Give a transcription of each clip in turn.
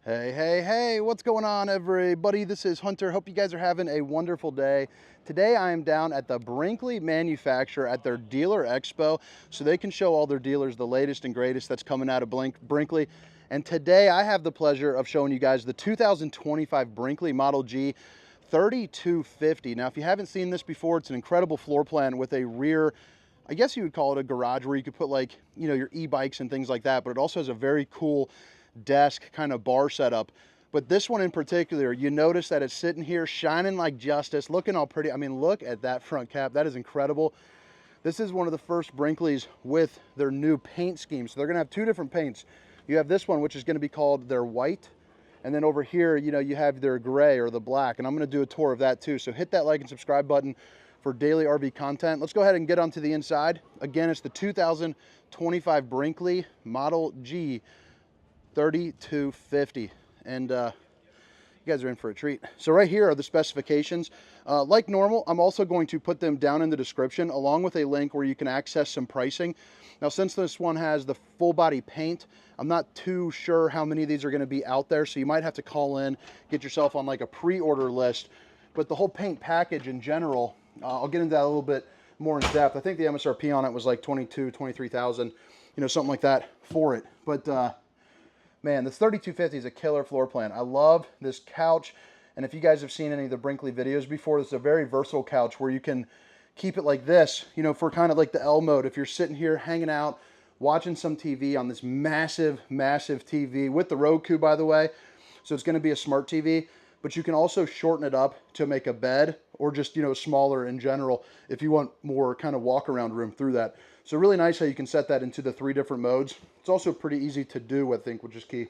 Hey, hey, hey, what's going on, everybody? This is Hunter. Hope you guys are having a wonderful day. Today I am down at the Brinkley manufacturer at their dealer expo so they can show all their dealers the latest and greatest that's coming out of Brinkley. And today I have the pleasure of showing you guys the 2025 Brinkley Model G 3250. Now, if you haven't seen this before, it's an incredible floor plan with a rear, I guess you would call it a garage where you could put, like, you know, your e-bikes and things like that, but it also has a very cool desk kind of bar setup. But this one in particular, you notice that it's sitting here shining like justice, looking all pretty. I mean, look at that front cap. That is incredible. This is one of the first Brinkleys with their new paint scheme. So they're gonna have two different paints. You have this one, which is gonna be called their white. And then over here, you know, you have their gray or the black. And I'm gonna do a tour of that too. So hit that like and subscribe button for daily RV content. Let's go ahead and get onto the inside. Again, it's the 2025 Brinkley Model G 3250, and you guys are in for a treat. So right here are the specifications. Like normal, I'm also going to put them down in the description along with a link where you can access some pricing. Now, since this one has the full body paint, I'm not too sure how many of these are going to be out there, so you might have to call in, get yourself on like a pre-order list. But the whole paint package in general, I'll get into that a little bit more in depth. I think the MSRP on it was like 23,000, you know, something like that for it. But man, this 3250 is a killer floor plan. I love this couch. And if you guys have seen any of the Brinkley videos before, this is a very versatile couch where you can keep it like this, you know, for kind of like the L mode. If you're sitting here hanging out, watching some TV on this massive, massive TV with the Roku, by the way. So it's going to be a smart TV, but you can also shorten it up to make a bed or just, you know, smaller in general if you want more kind of walk around room through that. So really nice how you can set that into the 3 different modes. It's also pretty easy to do, I think, which is key.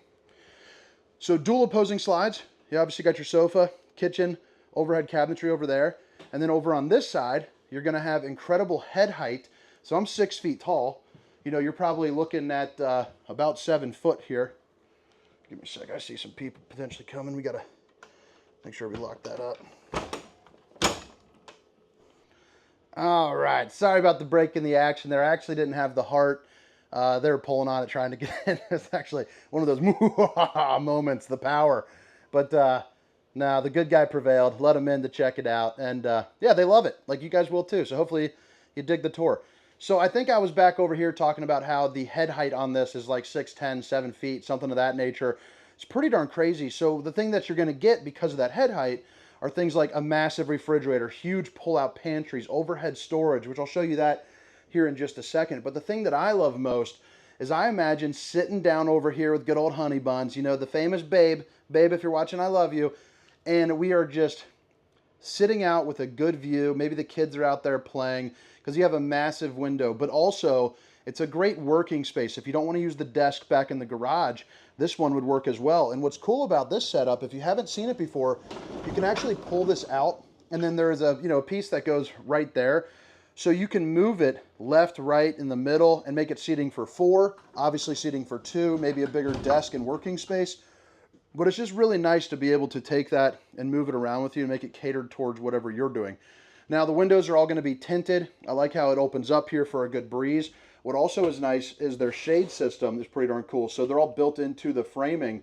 So dual opposing slides. You obviously got your sofa, kitchen, overhead cabinetry over there. And then over on this side, you're going to have incredible head height. So I'm 6 feet tall. You know, you're probably looking at about 7 foot here. Give me a sec. I see some people potentially coming. We got to make sure we lock that up. All right, sorry about the break in the action there. I actually didn't have the heart. They were pulling on it, trying to get in. It's actually one of those moments, the power. But no, the good guy prevailed. Let them in to check it out. And yeah, they love it, like you guys will too. So hopefully you dig the tour. So I think I was back over here talking about how the head height on this is like 6'10", 7 feet, something of that nature. It's pretty darn crazy. So the thing that you're going to get because of that head height are things like a massive refrigerator, huge pull-out pantries, overhead storage, which I'll show you that here in just a second. But the thing that I love most is I imagine sitting down over here with good old Honey Buns, you know, the famous Babe, if you're watching, I love you, and we are just sitting out with a good view. Maybe the kids are out there playing because you have a massive window, but also it's a great working space. If you don't want to use the desk back in the garage, this one would work as well. And what's cool about this setup, if you haven't seen it before, you can actually pull this out, and then there's a, you know, a piece that goes right there. So you can move it left, right, in the middle and make it seating for 4, obviously seating for 2, maybe a bigger desk and working space. But it's just really nice to be able to take that and move it around with you and make it catered towards whatever you're doing. Now, the windows are all going to be tinted. I like how it opens up here for a good breeze. What also is nice is their shade system is pretty darn cool. So they're all built into the framing,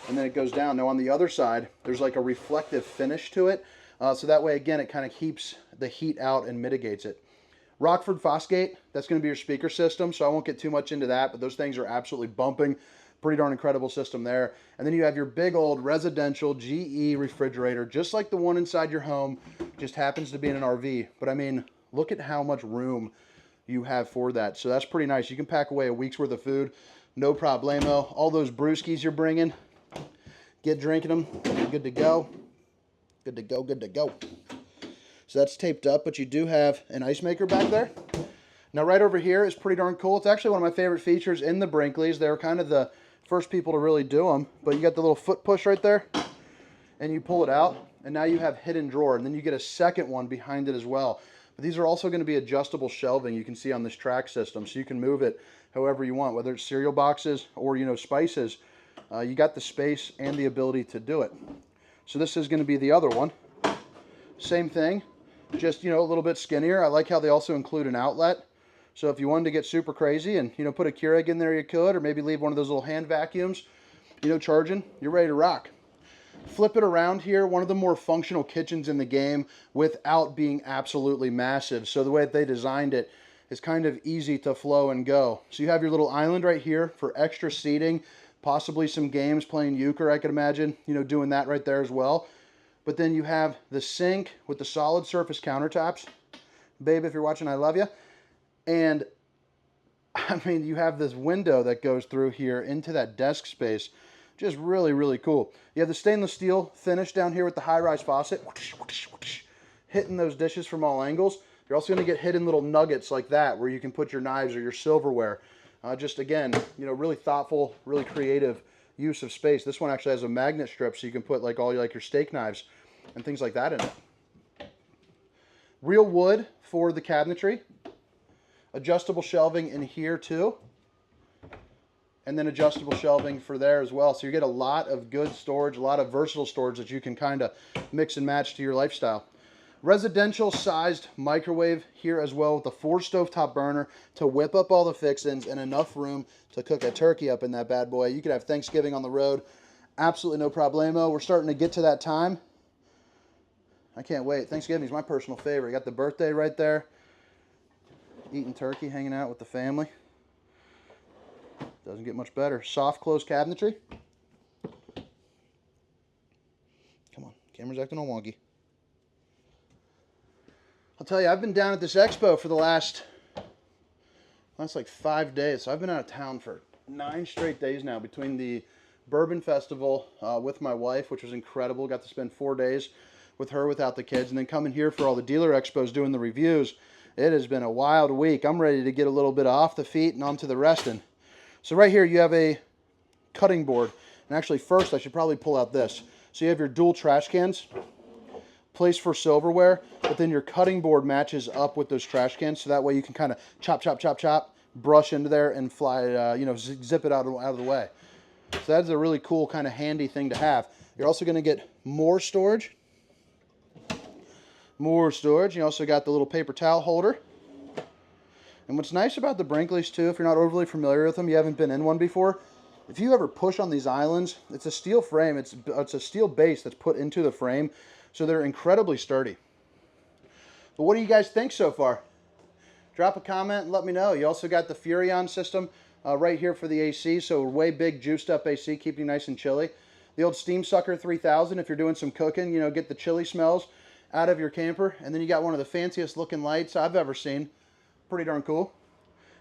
and then it goes down. Now on the other side, there's like a reflective finish to it. So that way, again, it kind of keeps the heat out and mitigates it. Rockford Fosgate, that's going to be your speaker system. So I won't get too much into that, but those things are absolutely bumping. Pretty darn incredible system there. And then you have your big old residential GE refrigerator, just like the one inside your home, just happens to be in an RV. But I mean, look at how much room you have for that. So that's pretty nice. You can pack away a week's worth of food, no problemo. All those brewskis you're bringing, get drinking them. You're good to go. Good to go, good to go. So that's taped up, but you do have an ice maker back there. Now right over here is pretty darn cool. It's actually one of my favorite features in the Brinkleys. They're kind of the first people to really do them, but you got the little foot push right there, and you pull it out, and now you have hidden drawer, and then you get a second one behind it as well. But these are also going to be adjustable shelving you can see on this track system, so you can move it however you want, whether it's cereal boxes or, you know, spices. You got the space and the ability to do it. So this is going to be the other one. Same thing, just, you know, a little bit skinnier. I like how they also include an outlet. So if you wanted to get super crazy and, you know, put a Keurig in there, you could, or maybe leave one of those little hand vacuums. charging, you're ready to rock. Flip it around here, one of the more functional kitchens in the game without being absolutely massive. So the way that they designed it is kind of easy to flow and go. So you have your little island right here for extra seating, possibly some games, playing euchre, I could imagine, doing that right there as well. But then you have the sink with the solid surface countertops. Babe, if you're watching, I love you. And I mean, you have this window that goes through here into that desk space. Just really, really cool. You have the stainless steel finish down here with the high-rise faucet. Hitting those dishes from all angles. You're also going to get hidden little nuggets like that where you can put your knives or your silverware. Just, again, really thoughtful, really creative use of space. This one actually has a magnet strip so you can put like all your steak knives and things like that in it. Real wood for the cabinetry. Adjustable shelving in here too. And then adjustable shelving for there as well. So you get a lot of good storage, a lot of versatile storage that you can kind of mix and match to your lifestyle. Residential sized microwave here as well with a 4 stovetop burner to whip up all the fixins and enough room to cook a turkey up in that bad boy. You could have Thanksgiving on the road. Absolutely no problemo. We're starting to get to that time. I can't wait. Thanksgiving is my personal favorite. You got the birthday right there. Eating turkey, hanging out with the family. Doesn't get much better. Soft close cabinetry. Come on, camera's acting all wonky. I'll tell you, I've been down at this expo for the last like 5 days. So I've been out of town for 9 straight days now between the Bourbon Festival with my wife, which was incredible. Got to spend 4 days with her without the kids, and then coming here for all the dealer expos doing the reviews. It has been a wild week. I'm ready to get a little bit off the feet and onto the resting. So right here you have a cutting board. And actually first I should probably pull out this. So you have your dual trash cans, place for silverware, but then your cutting board matches up with those trash cans. So that way you can kind of chop, chop, chop, chop, brush into there and fly, zip it out of the way. So that's a really cool kind of handy thing to have. You're also going to get more storage. More storage. You also got the little paper towel holder. And what's nice about the Brinkleys too, if you're not overly familiar with them, you haven't been in one before, if you ever push on these islands, it's a steel frame, it's a steel base that's put into the frame, so they're incredibly sturdy. But what do you guys think so far? Drop a comment and let me know. You also got the Furrion system right here for the AC, so way big juiced up AC, keep you nice and chilly. The old Steam Sucker 3000, if you're doing some cooking, get the chili smells out of your camper. And then you got one of the fanciest looking lights I've ever seen. Pretty darn cool.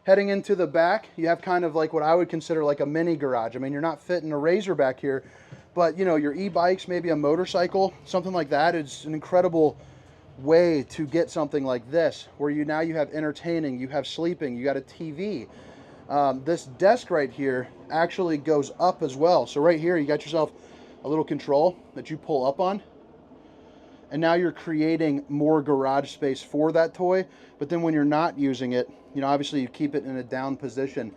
Heading into the back, you have kind of like what I would consider like a mini garage. I mean, you're not fitting a Razor back here, but your e-bikes, maybe a motorcycle, something like that. It's an incredible way to get something like this, where now you have entertaining, you have sleeping, you got a TV. This desk right here actually goes up as well. So right here, you got yourself a little control that you pull up on. And now you're creating more garage space for that toy. But then when you're not using it, obviously you keep it in a down position.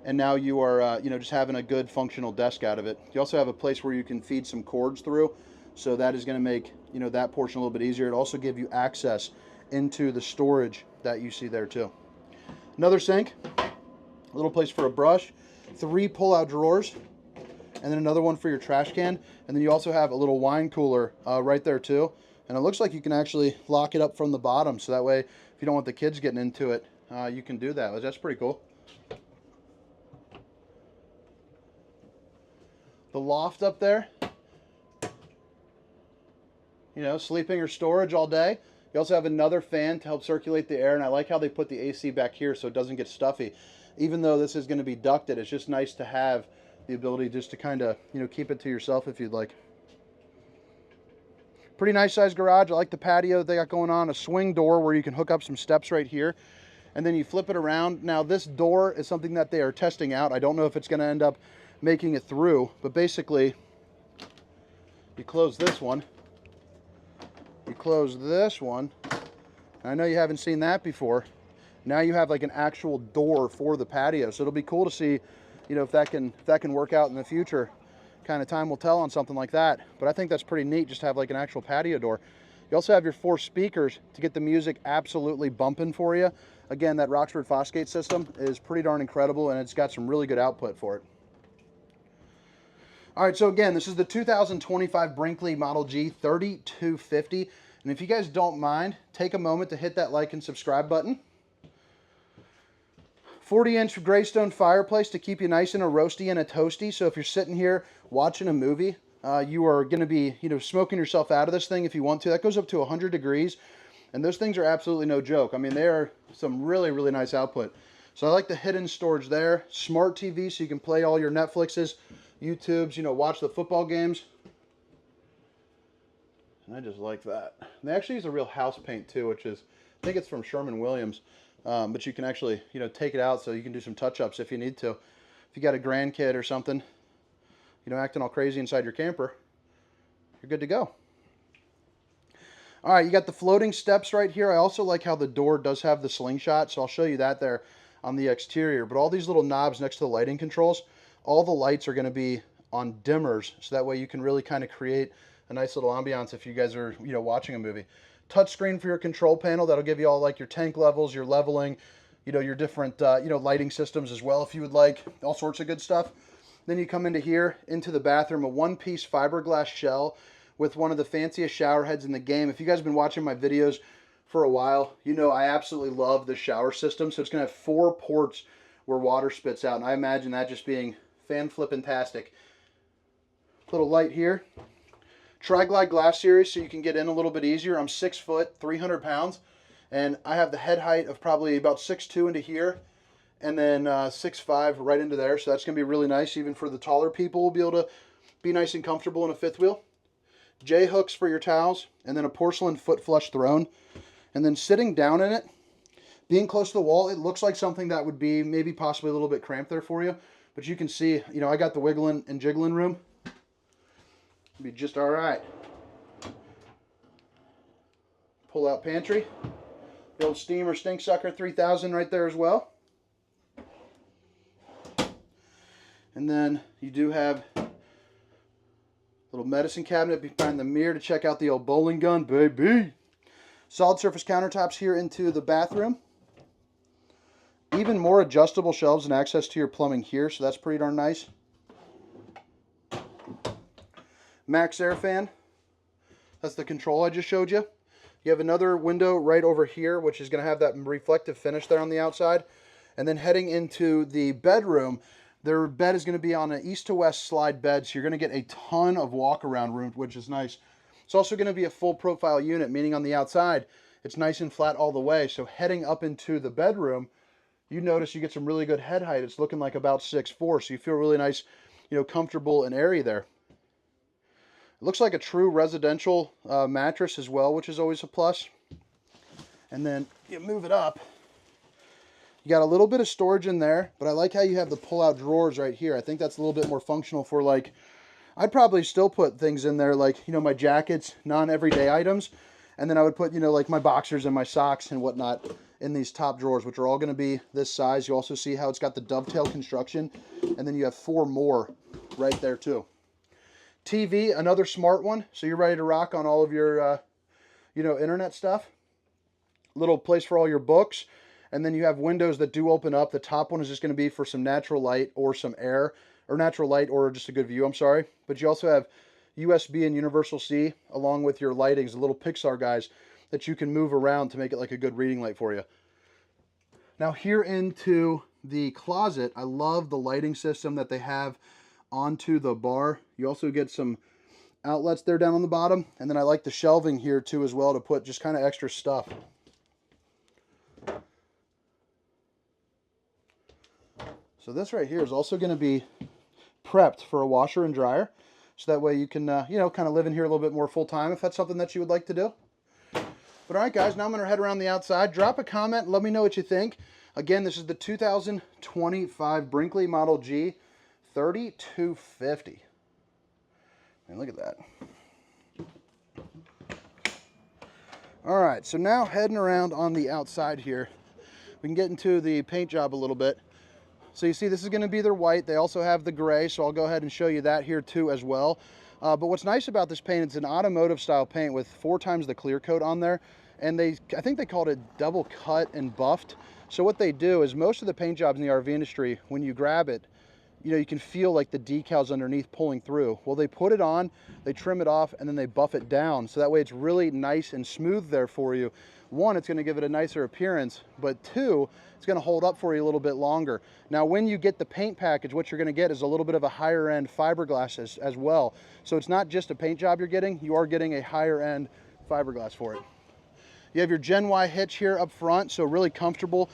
And now you are, just having a good functional desk out of it. You also have a place where you can feed some cords through. So that is going to make, that portion a little bit easier. It also gives you access into the storage that you see there too. Another sink, a little place for a brush, 3 pull-out drawers, and then another one for your trash can. And then you also have a little wine cooler right there too. And it looks like you can actually lock it up from the bottom, so that way if you don't want the kids getting into it, you can do that. That's pretty cool. The loft up there, sleeping or storage all day. You also have another fan to help circulate the air, and I like how they put the AC back here so it doesn't get stuffy. Even though this is going to be ducted, it's just nice to have the ability just to kind of, keep it to yourself if you'd like. Pretty nice sized garage. I like the patio they got going on. A swing door where you can hook up some steps right here. And then you flip it around. Now this door is something that they are testing out. I don't know if it's going to end up making it through. But basically, you close this one. You close this one. I know you haven't seen that before. Now you have like an actual door for the patio. So it'll be cool to see, if that can work out in the future. Kind of time will tell on something like that, but I think that's pretty neat just to have like an actual patio door. You also have your 4 speakers to get the music absolutely bumping for you. Again, that Roxford Fosgate system is pretty darn incredible, and it's got some really good output for it. All right, so again, this is the 2025 Brinkley Model G 3250. And if you guys don't mind, take a moment to hit that like and subscribe button. 40-inch Greystone fireplace to keep you nice and a roasty and a toasty. So if you're sitting here watching a movie, you are going to be, smoking yourself out of this thing if you want to. That goes up to 100 degrees, and those things are absolutely no joke. I mean, they are some really, really nice output. So I like the hidden storage there. Smart TV, so you can play all your Netflixes, YouTubes, watch the football games. And I just like that. And they actually use a real house paint too, which is, I think it's from Sherwin-Williams. But you can actually, take it out so you can do some touch-ups if you need to. If you got a grandkid or something, acting all crazy inside your camper, you're good to go. All right, you got the floating steps right here. I also like how the door does have the slingshot, so I'll show you that there on the exterior. But all these little knobs next to the lighting controls, all the lights are going to be on dimmers, so that way you can really kind of create a nice little ambiance if you guys are, watching a movie. Touchscreen for your control panel. That'll give you all like your tank levels, your leveling, your different, lighting systems as well if you would like. All sorts of good stuff. Then you come into here, into the bathroom, a one-piece fiberglass shell with one of the fanciest shower heads in the game. If you guys have been watching my videos for a while, I absolutely love the shower system. So it's going to have 4 ports where water spits out. And I imagine that just being fan-flippin-tastic. Little light here. Tri-Glide glass series, so you can get in a little bit easier. I'm 6 foot, 300 pounds, and I have the head height of probably about 6'2" into here, and then 6'5" right into there. So that's going to be really nice. Even for the taller people, we'll be able to be nice and comfortable in a fifth wheel. J-hooks for your towels, and then a porcelain foot flush throne. And then sitting down in it, being close to the wall, it looks like something that would be maybe possibly a little bit cramped there for you. But you can see, I got the wiggling and jiggling room. Be just all right. Pull out pantry. The old steamer stink sucker 3000 right there as well. And then you do have a little medicine cabinet behind the mirror to check out the old bowling gun, baby. Solid surface countertops here into the bathroom. Even more adjustable shelves and access to your plumbing here, so that's pretty darn nice. Max air fan. That's the control I just showed you. You have another window right over here, which is going to have that reflective finish there on the outside. And then heading into the bedroom, their bed is going to be on an east to west slide bed, so you're going to get a ton of walk around room, which is nice. It's also going to be a full profile unit, meaning on the outside, it's nice and flat all the way. So heading up into the bedroom, you notice you get some really good head height. It's looking like about 6'4", so you feel really nice, comfortable and airy there. It looks like a true residential mattress as well, which is always a plus. And then you move it up. You got a little bit of storage in there, but I like how you have the pull-out drawers right here. I think that's a little bit more functional for, like, I'd probably still put things in there like, my jackets, non-everyday items. And then I would put, like my boxers and my socks and whatnot in these top drawers, which are all going to be this size. You also see how it's got the dovetail construction. And then you have 4 more right there too. TV, another smart one, so you're ready to rock on all of your, internet stuff. Little place for all your books, and then you have windows that do open up. The top one is just going to be for some natural light or some air, or natural light or just a good view, I'm sorry. But you also have USB and Universal C, along with your lightings, the little Pixar guys that you can move around to make it like a good reading light for you. Now here into the closet, I love the lighting system that they have onto the bar. You also get some outlets there down on the bottom, and then I like the shelving here too as well to put just kind of extra stuff. So this right here is also going to be prepped for a washer and dryer, so that way you can kind of live in here a little bit more full time if that's something that you would like to do. But all right guys, now I'm going to head around the outside. Drop a comment, let me know what you think. Again, this is the 2025 Brinkley Model G 3250. And look at that. All right, so now heading around on the outside here, we can get into the paint job a little bit. So you see this is going to be their white. They also have the gray, so I'll go ahead and show you that here too as well. But what's nice about this paint, it's an automotive style paint with 4 times the clear coat on there. And I think they called it double cut and buffed. So what they do is most of the paint jobs in the RV industry, when you grab it, you know, you can feel like the decals underneath pulling through. Well, they put it on, they trim it off, and then they buff it down. So that way it's really nice and smooth there for you. One, it's gonna give it a nicer appearance, but two, it's gonna hold up for you a little bit longer. Now, when you get the paint package, what you're gonna get is a little bit of a higher end fiberglass as well. So it's not just a paint job you're getting, you are getting a higher end fiberglass for it. You have your Gen Y hitch here up front, so really comfortable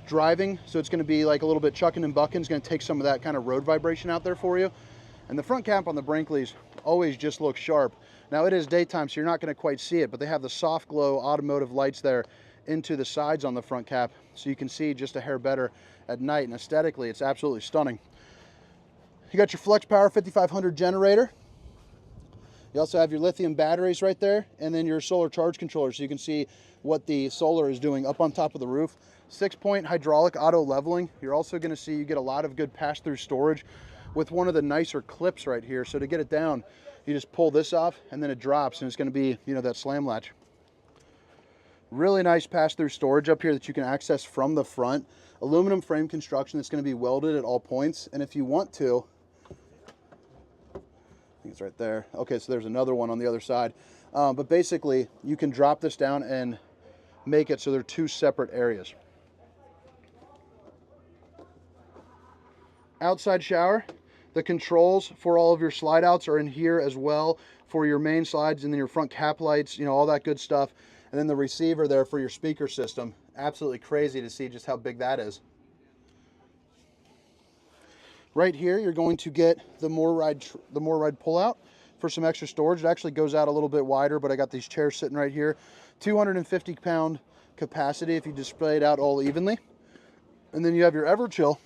driving. So it's gonna be like a little bit chucking and bucking. It's gonna take some of that kind of road vibration out there for you. And the front cap on the Brinkleys always just looks sharp. Now it is daytime, so you're not gonna quite see it, but they have the soft glow automotive lights there into the sides on the front cap, so you can see just a hair better at night, and aesthetically, it's absolutely stunning. You got your Flex Power 5500 generator. You also have your lithium batteries right there, and then your solar charge controller, so you can see what the solar is doing up on top of the roof. 6-point hydraulic auto leveling. You're also gonna see you get a lot of good pass-through storage with one of the nicer clips right here. So to get it down, you just pull this off and then it drops, and it's gonna be, you know, that slam latch. Really nice pass-through storage up here that you can access from the front. Aluminum frame construction that's gonna be welded at all points, and if you want to, I think it's right there. Okay, so there's another one on the other side. But basically, you can drop this down and make it so they're two separate areas. Outside shower. The controls for all of your slide outs are in here as well for your main slides, and then your front cap lights, you know, all that good stuff. And then the receiver there for your speaker system. Absolutely crazy to see just how big that is. Right here, you're going to get the more ride pullout for some extra storage. It actually goes out a little bit wider, but I got these chairs sitting right here. 250-pound capacity if you display it out all evenly. And then you have your Everchill,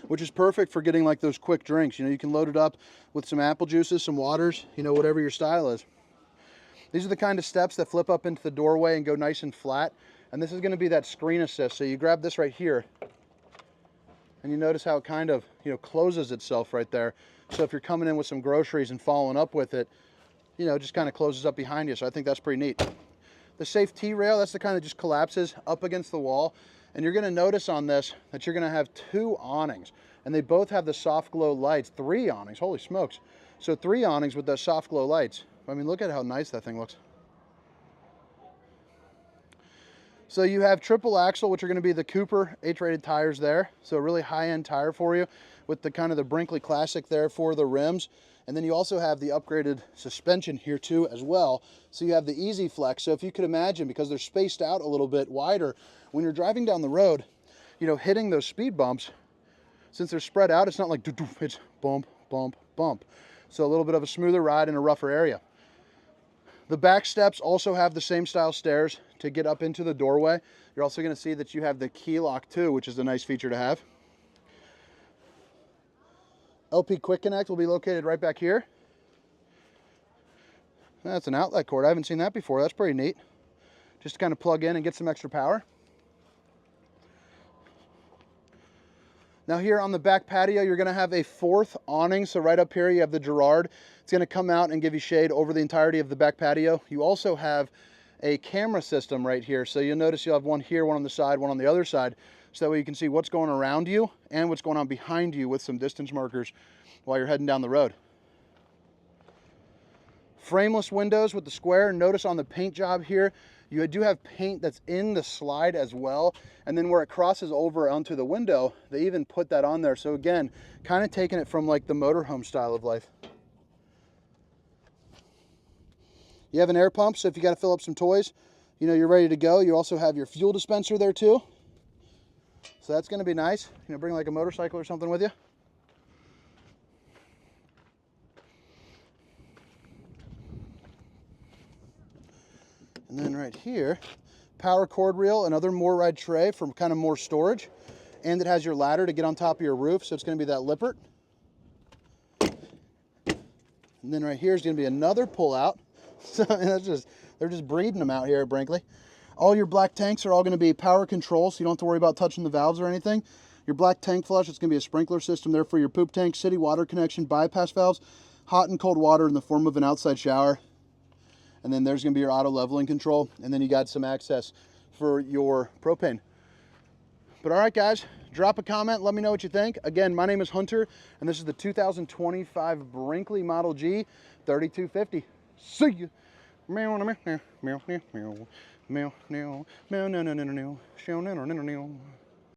which is perfect for getting like those quick drinks. You know, you can load it up with some apple juices, some waters, you know, whatever your style is. These are the kind of steps that flip up into the doorway and go nice and flat. And this is going to be that screen assist. So you grab this right here, and you notice how it kind of, you know, closes itself right there. So if you're coming in with some groceries and following up with it, you know, it just kind of closes up behind you. So I think that's pretty neat. The safe T-rail, that's the kind that just collapses up against the wall. And you're going to notice on this that you're going to have two awnings, and they both have the soft glow lights. 3 awnings, holy smokes. So 3 awnings with the soft glow lights. I mean, look at how nice that thing looks. So you have triple axle, which are going to be the Cooper H-rated tires there. So a really high-end tire for you with the kind of the Brinkley Classic there for the rims. And then you also have the upgraded suspension here too as well. So you have the Easy Flex. So if you could imagine, because they're spaced out a little bit wider, when you're driving down the road, you know, hitting those speed bumps, since they're spread out, it's not like doo-doo, it's bump, bump, bump. So a little bit of a smoother ride in a rougher area. The back steps also have the same style stairs to get up into the doorway. You're also going to see that you have the key lock too, which is a nice feature to have. LP Quick Connect will be located right back here. That's an outlet cord. I haven't seen that before. That's pretty neat. Just to kind of plug in and get some extra power. Now here on the back patio, you're going to have a 4th awning. So right up here, you have the Girard. It's going to come out and give you shade over the entirety of the back patio. You also have a camera system right here. So you'll notice you'll have one here, one on the side, one on the other side. So that way you can see what's going around you and what's going on behind you with some distance markers while you're heading down the road. Frameless windows with the square. Notice on the paint job here, you do have paint that's in the slide as well. And then where it crosses over onto the window, they even put that on there. So again, kind of taking it from like the motorhome style of life. You have an air pump, so if you got to fill up some toys, you know, you're ready to go. You also have your fuel dispenser there too. So that's going to be nice. You know, bring like a motorcycle or something with you. And then right here, power cord reel, another more ride tray for kind of more storage. And it has your ladder to get on top of your roof, so it's going to be that Lippert. And then right here is going to be another pull out. So that's just, they're just breeding them out here at Brinkley. All your black tanks are all going to be power control, so you don't have to worry about touching the valves or anything. Your black tank flush, it's going to be a sprinkler system there for your poop tank, city water connection, bypass valves, hot and cold water in the form of an outside shower. And then there's going to be your auto leveling control. And then you got some access for your propane. But all right, guys, drop a comment. Let me know what you think. Again, my name is Hunter, and this is the 2025 Brinkley Model G 3250. See ya. Meow, meow, meow, meow, meow, meow, meow, meow, meow, meow, meow, meow, meow, meow, meow, meow, meow.